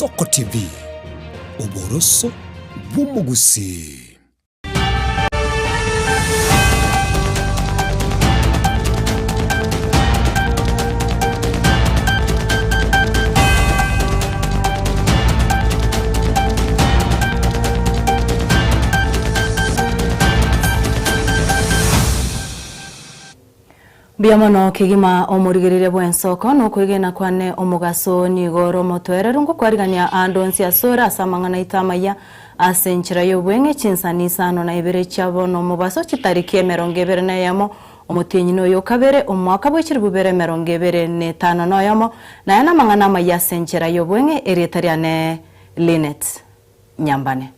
Soko TV, uboroso bw'umugusi. Biamono kigima omurigirire bwensoko no kwigena kwane omugaso ni goro motwerero ngo kwarigania andonsi asora asamangana itamaya asenchira yobwenge chinsanisa no na ibere chabo no mubaso chitariki 20 na yamo omutinyi no yokabere omwaka bwekiri bubere 25 no yamo na yana mangana maya senchira yobwenge eretariane Linet Nyambane.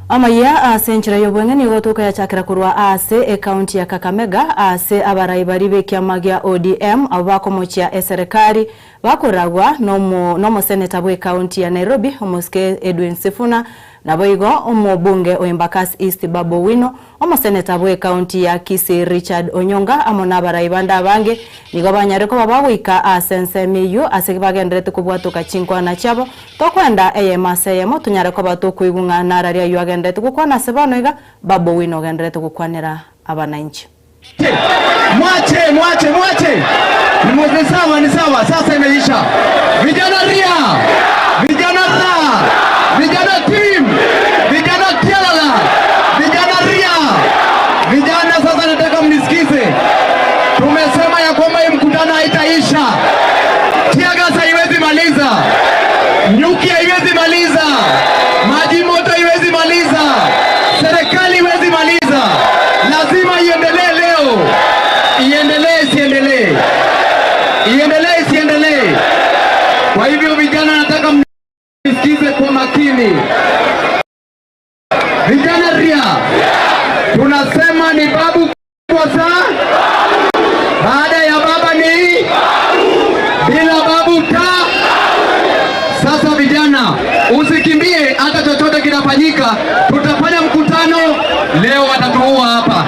Amaya asenchira yobwenge ni gotoka ya chakira kurwa ase county ya Kakamega ase abarai baribe kiamagia ODM abakomochia serikali bakoragwa no senator bwe county ya Nairobi omoske Edwin Sifuna na boigo omobunge Embakasi East Babu Wino senator bwe county ya Kisii Richard Onyonga amona abarai banda bange nigo banyareko babawika asense miyu asebagendrete kubwatuka chinkwa na chabo tokwenda eyemase yemo tunyareko batokuigunga nararia yuagendrete kukwana sebanoiga Babu Wino gendrete kukwanira abananchi. Mwache. Ni sawa, sasa imeisha. Vijana ria, vijana ra, vijana team, vijana tialala, vijana ria. Vijana sasa nataka mnisikize. Tumesema ya kwamba hii mkutano haitaisha. Tiagas haiwezi maliza. Nyuki haiwezi maliza. Maji moto haiwezi maliza. Serikali haiwezi maliza. Lazima iendelee leo. Iendelee. Kwa hivyo vijana nataka mnisikize kwa makini. Vijana ria. Tunasema ni babu kwa saa. Baada ya baba ni bila babu ta. Sasa vijana, usikimbie hata chochote kinafanyika. Tutafanya mkutano leo, watatuua hapa.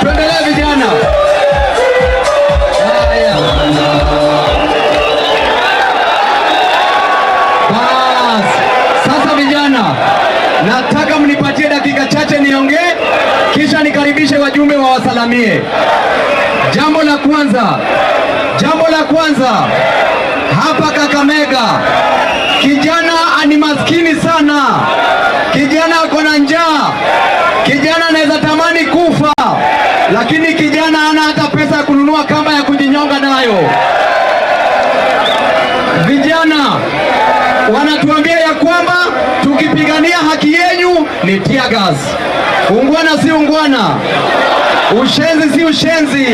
Tuendelee vijana. Sasa vijana, nataka mnipatie dakika chache niongee, kisha nikaribishe wajumbe wa wasalamie. Jambo la kwanza, hapa Kakamega, kijana ani maskini sana. Kijana ako na njaa. Kijana anaweza tamani kufa, lakini kijana hana hata pesa ya kununua kamba ya kujinyonga nayo. Vijana wanatuambia ya kwamba tukipigania haki yenu ni tear gas. Ungwana si ungwana. Ushenzi si ushenzi.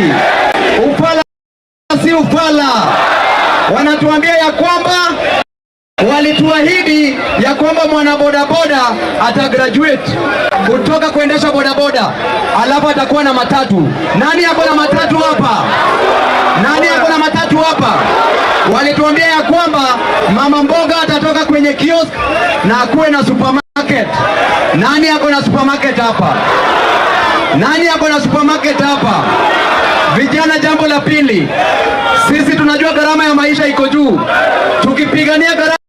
Upala si upala. Wanatuambia ya kwamba walituahidi ya kwamba mwana bodaboda atagraduate kutoka kuendesha bodaboda, alafu atakuwa na matatu. Nani yako na matatu hapa? Walituambia ya kwamba mama mboga atatoka kwenye kiosk na akuwe na supermarket. Nani yako na supermarket hapa? Vijana, jambo la pili, sisi tunajua gharama ya maisha iko juu. Tukipigania gharama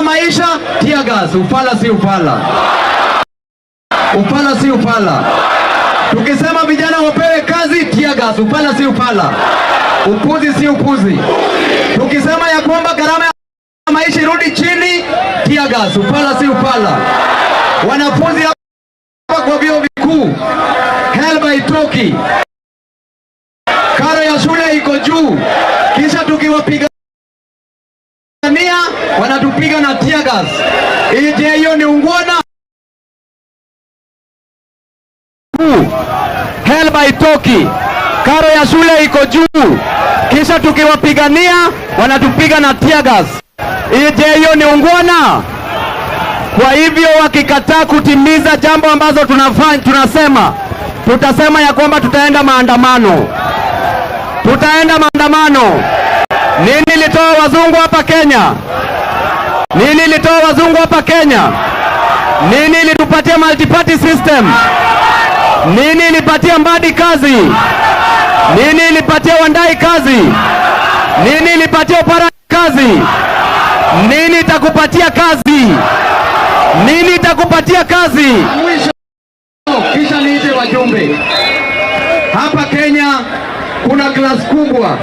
maisha, tear gas. Upala si upala. Tukisema vijana wapewe kazi, tear gas. Upala si upala. Upuzi si upuzi. Tukisema ya kwamba gharama ya maisha irudi chini, tear gas. Upala si upala. Wanafunzi hapa kwa vyuo vikuu, HELB haitoki. Karo ya shule iko juu. Kisha tukiwapiga wanatupiga na tear gas. Je, hiyo ni ungwana? HELB haitoki. Karo ya shule iko juu. Kisha tukiwapigania wanatupiga na tear gas. Je, hiyo ni ungwana? Kwa hivyo wakikataa kutimiza jambo ambazo tunasema tutasema ya kwamba tutaenda maandamano. Tutaenda maandamano. Nini ilitoa wazungu hapa Kenya? Nini ilitoa wazungu hapa Kenya? Nini ilitupatia multi-party system? Nini ilipatia Mbadi kazi? Nini ilipatia Wandai kazi? Nini ilipatia Upara kazi? Nini itakupatia kazi? Nini itakupatia kazi? Mwisho kisha niite wajumbe. Hapa Kenya kuna klasi kubwa,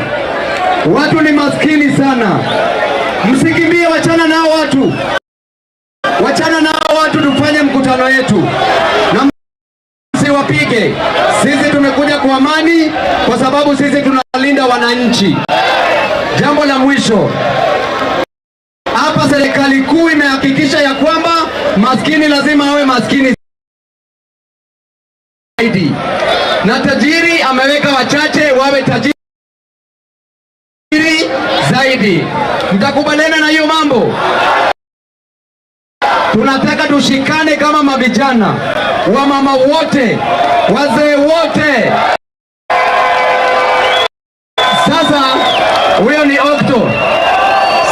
watu ni maskini sana. Msikimbie, wachana nao watu, wachana nao watu, tufanye mkutano yetu na msiwapige. Sisi tumekuja kwa amani kwa sababu sisi tunalinda wananchi. Jambo la mwisho, hapa serikali kuu imehakikisha ya kwamba maskini lazima awe maskini zaidi, na tajiri ameweka wachache wawe tajiri zaidi. Mtakubaliana na hiyo mambo? Tunataka tushikane kama mavijana, wamama wote, wazee wote. Sasa huyo ni Okto.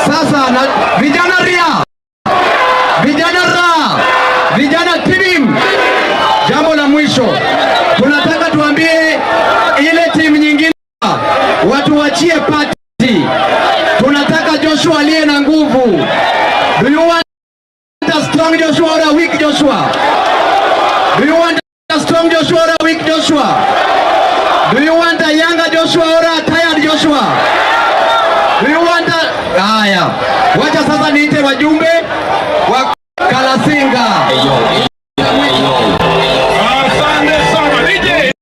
Sasa na vijana ria, vijana ra, vijana timu. Jambo la mwisho, tunataka tuambie ile timu nyingine watu wachie party. Tunataka Joshua aliye na nguvu. Do you want a strong Joshua or a weak Joshua? Do you want a strong Joshua or a weak Joshua? Do you want a younger Joshua or a tired Joshua? Do you want a... Haya, wacha sasa niite wajumbe wa Kalasinga. Asante sana DJ.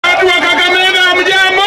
Watu wa Kakamega mjambo.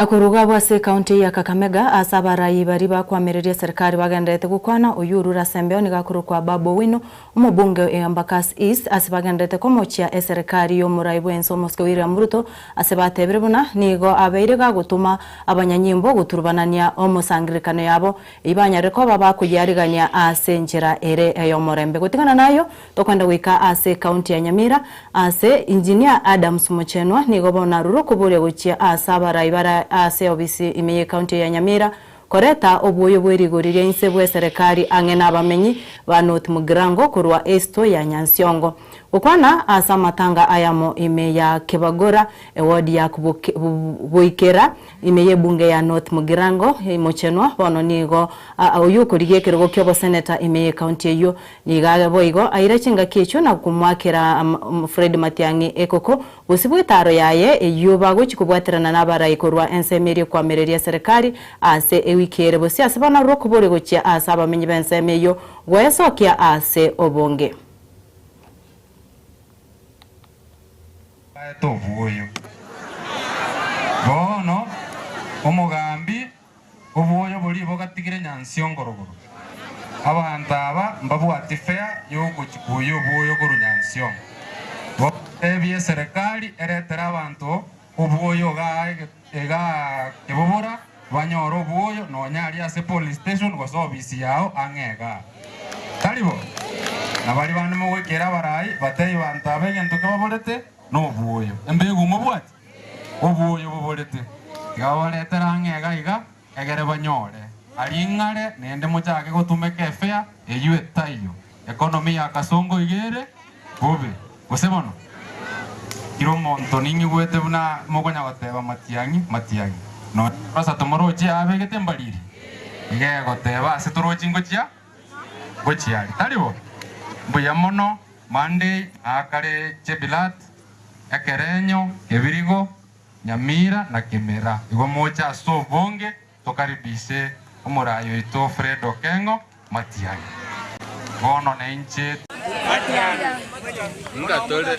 Akuruga bwase kaunti ya Kakamega asabarai bari bakwamireria serikali bagendete gukwana Uyuru Rasembeo ni gakuru kwa Babo Wino umubunge e Embakasi East asibagendete komochia serikali yo muraibu Enso William Ruto asibatebere buna nigo abeire gagutuma abanyanyimbo guturubanania omusangirikano yabo ibanyare ko baba kujyariganya ase njira ere yo murembe gutigana nayo tokwenda wika ase kaunti ya Nyamira ase engineer Adams Muchenwa nigo bona ruro kubure guchia asabarai bara ase obisi imeye kaunti ya Nyamira koreta obuyo bwerigoririe insebwe serikali angena abamenyi ba North Mugirango kurwa esto ya Nyansiongo ukwana asa matanga ayamo ime ya Kebagora ewodi ya Buikera imeye bunge ya North Mugirango Muchenwa bono nigo uyu kurigie kirgo kyobo senator imeye kaunti yo nigaga boigo airechinga kicho na kumwakira Fred Matiang'i ekoko busibwitaro yaye eyuba guchikubwatirana nabara ikorwa ensemeri kwa mereria serikali ase ewikere bosi asibana rokubore gochia asa abamenyi bensemeyo gwesokia ase obonge tovuyo bono omugambi obuoyo buli bogatigire Nyansiongorogoro abantu aba mbabwati fair yoguchikuyo obuoyo goru Nyansiongo ebye serikali eretera abantu obuoyo ega kebobora banyoro obuoyo nonyari ase police station goso obisi yao ang'ega taribo nabali bantu mogwekera barai batei bantu abegento kebaborete no buoyo embegu mubwati obuoyo buborete gaboretera ang'ega iga egere banyore aling'are nende mochake gotumeka efea eyue tayo economy ya Kasongo igere bobe gosebono iro monto ningi gwete buna mogonya goteba Matiang'i no pasa tomoroche abegete mbariri ige goteba ase torochi ngochiari taribo mbuya mono Monday akare Chebilat Ekerenyo Ebirigo Nyamira na Kimera igo mocha so bonge tokaribise omurayo ito Fred Okengo Matiang'i bono na inche Nga tole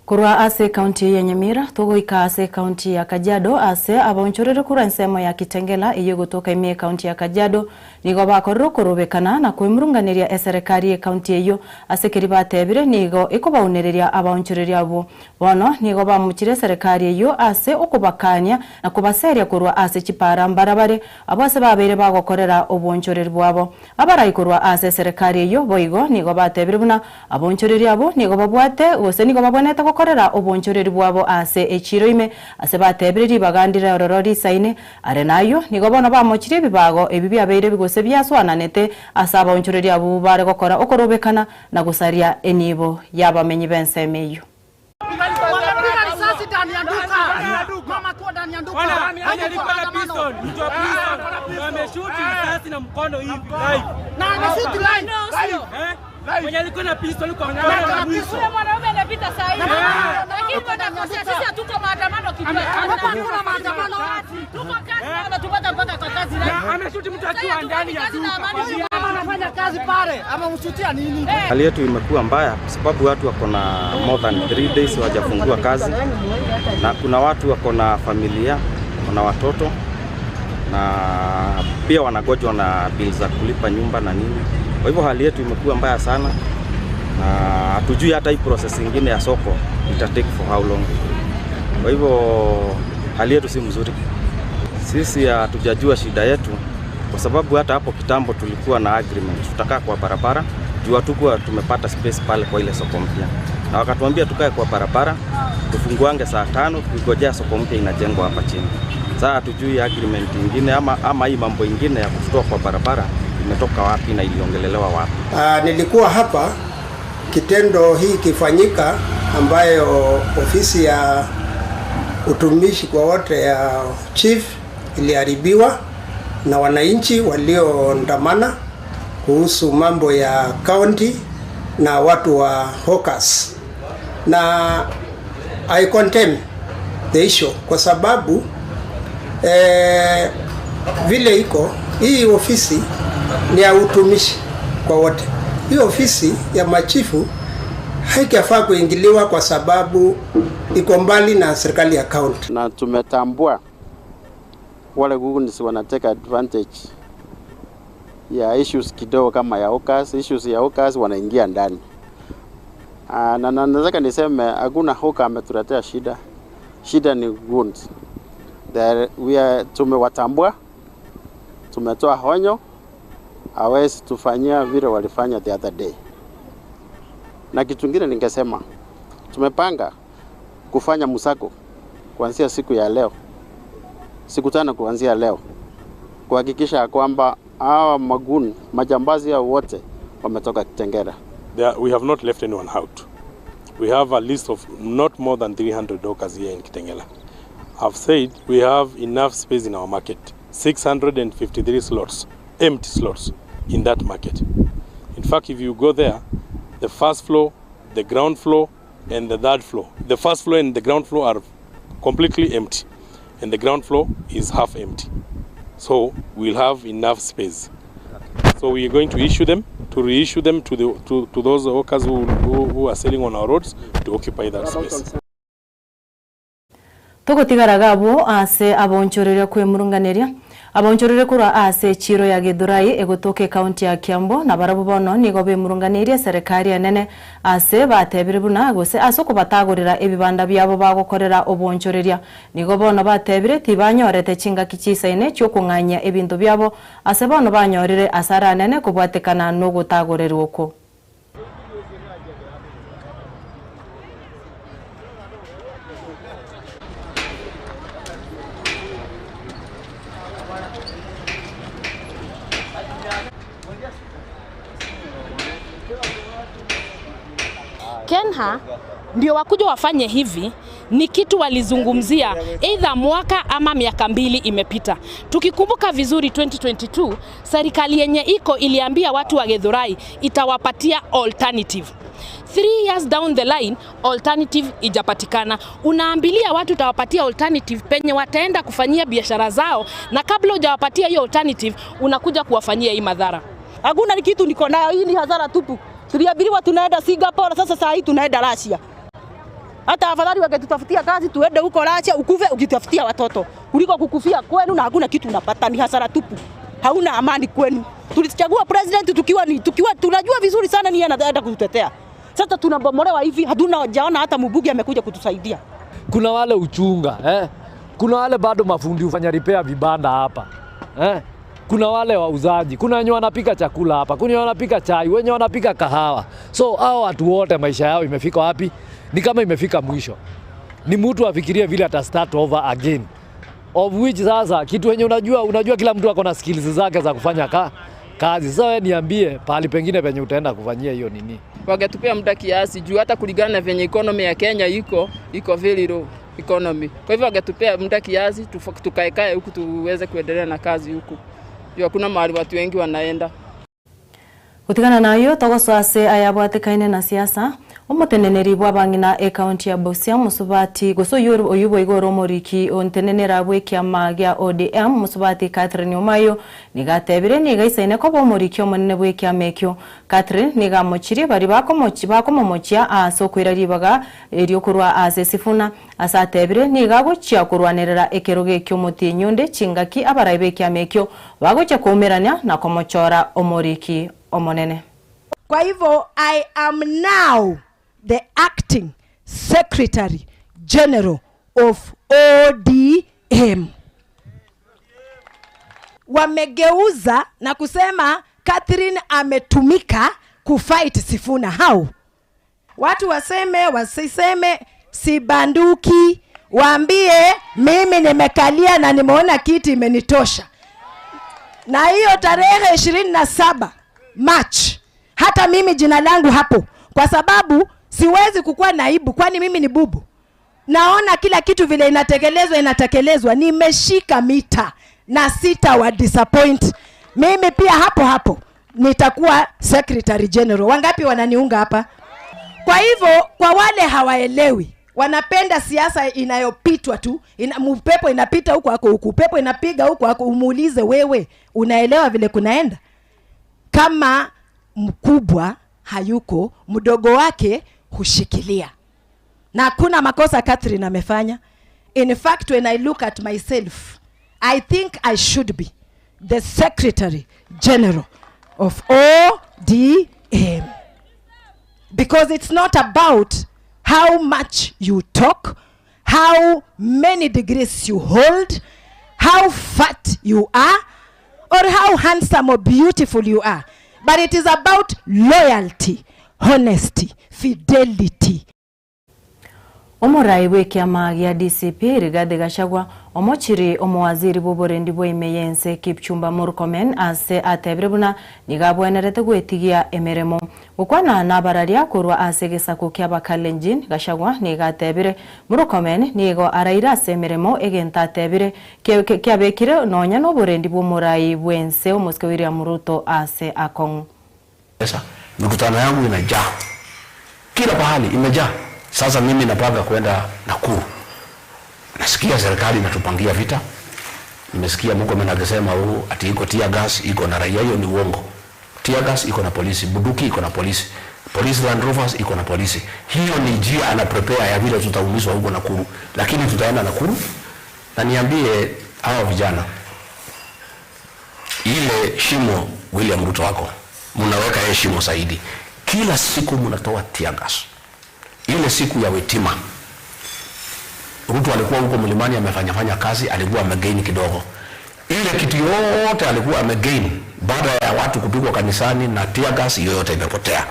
Kurwa ase kaunti ya Nyamira, tugoika ase kaunti ya Kajiado, ase abonchorere kura nsemo ya Kitengela iyo gutoka imie kaunti ya Kajiado, nigo bakorero kurubekana na kwimurunganiria eserikari ya kaunti iyo, ase kiribatebire nigo ikobaunereria abonchorere abo. Bono nigo bamukire serikari iyo ase okubakanya na kubaseria kurwa ase chipara mbarabare, abo ase babere bagokorera obonchorere bwabo. Abarai kurwa ase serikari iyo boigo nigo batebire buna abonchorere abo nigo babwate ose nigo baboneta korera obonchoreri bwabo ase echiroime ase batebiriri bagandira ororori saine are nayo nigo bono bamochire bibago ebibi abeire bigose byaswananete ase abonchoreri abo bare gokora okorobekana na gusaria enibo yabamenyi bensemeyo. Mama kwa ndani ya duka. Alikuwa na pistol, mtu wa pistol. Ameshuti risasi na mkono hivi live. Na ameshuti live. Mwenye alikuwa na pistol kwa mkono na mwisho. Yule mwanaume anapita saa hii. Lakini kwa sisi hatuko maandamano kidogo. Hapa kuna maandamano wapi? Tuko kazi na tupata mpaka kwa kazi live. Ameshuti mtu akiwa ndani ya duka. Mama anafanya kazi pale. Amemshutia nini? Hali yetu imekuwa mbaya kwa sababu watu wako na more than 3 days hawajafungua kazi. Na kuna watu wako na familia, kuna watoto na pia wanagojwa na bills za kulipa nyumba na nini. Kwa hivyo hali yetu imekuwa mbaya sana. Na hatujui hata hii process nyingine ya soko ita take for how long. Kwa hivyo hali yetu si mzuri. Sisi hatujajua shida yetu kwa sababu hata hapo kitambo tulikuwa na agreement tutakaa kwa barabara juu hatukuwa tumepata space pale kwa ile soko mpya. Na wakatuambia tukae kwa barabara tufunguange saa 5 tukigojea soko mpya inajengwa hapa chini. Sasa hatujui agreement nyingine ama hii mambo nyingine ya kufutua kwa barabara imetoka wapi na iliongelelewa wapi. Nilikuwa hapa kitendo hii kifanyika ambayo ofisi ya utumishi kwa wote ya chief iliharibiwa na wananchi walioandamana kuhusu mambo ya county na watu wa hawkers. Na I condemn the issue kwa sababu vile iko hii ofisi ni ya utumishi kwa wote. Hii ofisi ya machifu haikafaa kuingiliwa kwa sababu iko mbali na serikali ya county. Na tumetambua wale goons wanateka advantage ya issues kidogo kama ya hawkers, issues ya hawkers wanaingia ndani. Na nataka niseme hakuna hawker ametuletea shida. Shida ni goons. Tumewatambua, tumetoa honyo, hawezi tufanyia vile walifanya the other day. Na kitu kingine ningesema, tumepanga kufanya msako kuanzia siku ya leo, siku 5 kuanzia leo, kuhakikisha kwamba hawa majambazi hao wote wametoka Kitengela. We have not left anyone out. We have a list of not more than 300 hawkers here in Kitengela. I've said we have enough space in our market, 653 slots, empty slots in that market. In fact, if you go there, the first floor, the ground floor, and the third floor. The first floor and the ground floor are completely empty, and the ground floor is half empty. So we'll have enough space. So we are going to issue them, to reissue them to those hawkers who are selling on our roads to occupy that space. Tugotigaragabo ase abonchorere kwemurunganiria abonchorere kura ase chiro ya Githurai egotoke kaunti ya Kiambu na barabu bono nigo bemurunganiria serikali enene ase batebire buna gose ase kubatagurira ebibanda byabo bagokorera obonchoreria nigo bono batebire tibanyorete chinga kichisaine cyo kunganya ebintu byabo ase bono banyorire asara nene kubwatekana no gutagurerwa uko. KENHA ndio wakuja wafanye hivi ni kitu walizungumzia either mwaka ama miaka 2 imepita. Tukikumbuka vizuri 2022 serikali yenye iko iliambia watu wa Githurai itawapatia alternative. 3 years down the line alternative ijapatikana. Unaambilia watu utawapatia alternative penye wataenda kufanyia biashara zao, na kabla hujawapatia hiyo alternative unakuja kuwafanyia hii madhara. Hakuna kitu niko nayo, hii ni hasara tupu. Tuliambiwa tunaenda Singapore, sasa saa hii tunaenda Russia. Hata afadhali wangetutafutia kazi tuende huko Russia ukufe ukitafutia watoto kuliko kukufia kwenu na hakuna kitu unapata, ni hasara tupu. Hauna amani kwenu. Tulichagua president tukiwa tunajua vizuri sana ni yeye anaenda kututetea. Sasa tunabomolewa hivi, hatuna hajaona hata mbunge amekuja kutusaidia. Kuna wale uchunga, kuna wale bado mafundi ufanya repair vibanda hapa. Kuna wale wauzaji, kuna wenye wanapika chakula hapa, kuna wenye wanapika chai, wenye wanapika kahawa. So hao watu wote maisha yao imefika wapi? Ni kama imefika mwisho. Ni mtu afikirie vile ata start over again. Of which sasa kitu wenye unajua kila mtu ako na skills zake za kufanya kazi. Sasa wewe niambie pahali pengine penye utaenda kufanyia hiyo nini? Wangetupea muda kiasi juu hata kulingana na venye economy ya Kenya iko very low economy. Kwa hivyo wangetupea muda kiasi tukaekae huku tuweze kuendelea na kazi huku. Juu hakuna mahali watu wengi wanaenda. Utigana na hiyo togoswase ayabwatikaine na siasa omuteneneri bwabangina account ya Busia musubati gosoyuru oyubo igoro moriki ontenenera bwekiama gya ODM musubati Catherine Omayo nigatebire nigaisaine ko bomoriki omonene bwekiama ekyo. Catherine nigamochiri bari bakomomochia asokwira ribaga eriokurwa ase Sifuna asatebire nigagochia kurwanerera ekeroge ekyo motinyonde chingaki abarai bekiama ekyo bagocha kumerania na komochora omoriki omonene. Kwa hivyo I am now the acting Secretary General of ODM. Wamegeuza na kusema Catherine ametumika kufight Sifuna. How? Watu waseme wasiseme sibanduki, waambie mimi nimekalia na nimeona kiti imenitosha. Na hiyo tarehe 27 March hata mimi jina langu hapo, kwa sababu siwezi kukua naibu, kwani mimi ni bubu. Naona kila kitu vile inatekelezwa, nimeshika mita na sita wa disappoint. Mimi pia hapo nitakuwa Secretary General. Wangapi wananiunga hapa? Kwa hivyo kwa wale hawaelewi, wanapenda siasa inayopitwa tu, upepo inapita huko upepo inapiga huko umuulize wewe unaelewa vile kunaenda? Kama mkubwa hayuko, mdogo wake hushikilia. Na hakuna makosa Catherine amefanya. In fact, when I look at myself, I think I should be the Secretary General of ODM. Because it's not about how much you talk, how many degrees you hold, how fat you are, or how handsome or beautiful you are. But it is about loyalty, honesty, fidelity. Omorai wekiama gya DCP Rigathi Gachagua omochiri omowaziri boborendi bwaimeyense Kipchumba Murkomen ase atebire buna nigabwenerete gwetigia emeremo gukwana nabararia kurwa ase gesako kya Bakalenjin. Gachagua nigatebire Murkomen nigo araira ase emeremo egenta atebire kyabekire nonya noborendi bwomorai bwense omuske William Ruto ase Akong. Mikutano yangu imejaa kila pahali, imejaa. Sasa mimi napanga kwenda Nakuru. Nasikia serikali inatupangia vita. Nimesikia Murkomen akisema ati iko tear gas, iko na raia. Hiyo ni uongo. Tear gas iko na polisi, bunduki iko na polisi, police Land Rovers iko na polisi. Hiyo ni njia ana prepare ya vile tutaumizwa huko Nakuru. Lakini tutaenda Nakuru na niambie hao vijana, ile shimo William Ruto wako mnaweka heshima zaidi. Kila siku mnatoa tear gas. Ile siku ya Wetima Ruto alikuwa huko mlimani amefanya kazi, alikuwa amegain kidogo. Ile kitu yote alikuwa amegain baada ya watu kupigwa kanisani na tear gas, yote imepotea.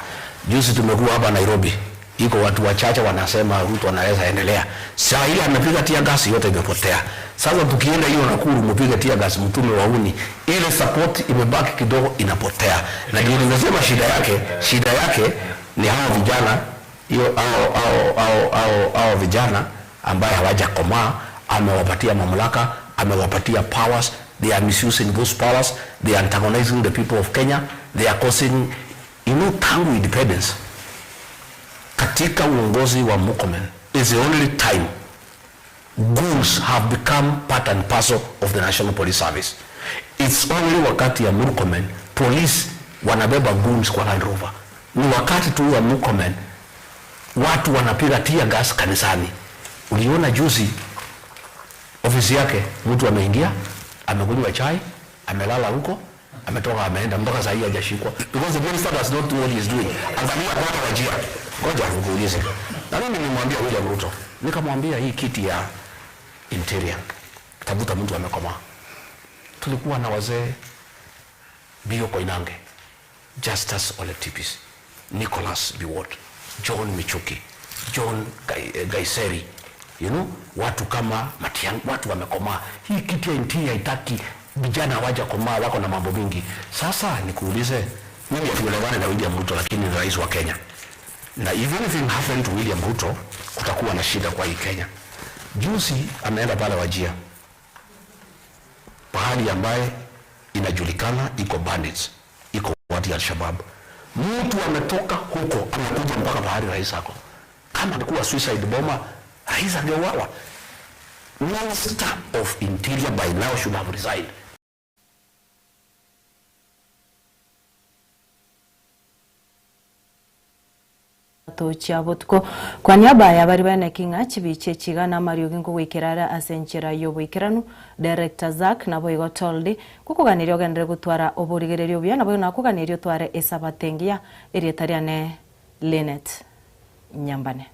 Juzi tumekuwa hapa Nairobi, iko watu wachache wanasema Ruto anaweza endelea. Sasa ile amepiga tear gas, yote imepotea. Sasa tukienda hiyo Nakuru mpige tear gas mtume wauni, ile support imebaki kidogo inapotea. Na ndio nimesema shida yake ni hao vijana hiyo au vijana ambaye hawajakomaa, amewapatia mamlaka, amewapatia powers. They are misusing those powers. They are antagonizing the people of Kenya. They are causing, tangu independence, katika uongozi wa Murkomen is the only time goons have become part and parcel of the National Police Service. It's only wakati ya Murkomen police wanabeba goons kwa Land Rover. Ni wakati tu wa Murkomen watu wanapiga tear gas kanisani. Uliona juzi ofisi yake mtu ameingia, amekunywa chai, amelala huko, ametoka ameenda, mpaka sasa hivi hajashikwa because the minister does not know what he is doing. Angalia kwa wajia. Ngoja nikuulize. Na mimi nimwambia William Ruto, nikamwambia hii kiti ya interior tabuta mtu amekoma. Tulikuwa na wazee Bio Koinange, Justus Ole Tipis, Nicholas Biwott, John Michuki, John Gaiseri, watu kama Matiang'i, watu wamekoma. Hii kiti ya interior haitaki vijana waja komaa, wako na mambo mingi. Sasa nikuulize, mimi tuelewane na William Ruto, lakini ni rais wa Kenya. Na if anything happened to William Ruto, kutakuwa na shida kwa hii Kenya. Juzi ameenda pale Wajia, pahali ambaye inajulikana iko bandits, iko watu ya Al-Shabaab. Mtu ametoka huko anakuja mpaka pahali rais ako. Kama alikuwa suicide bomber, rais angeuawa. Minister of Interior by now should have resigned. Chiabutko kwa niaba ya bari bane kinga chibiche chigana Mario Gingo wikirara asenchera yobo ikiranu director Zack nabo igotoldi kukuganirio gendere gutwara oburigererio bya nabo nakuganirio tware esabatengia eri etariane Linet Nyambane.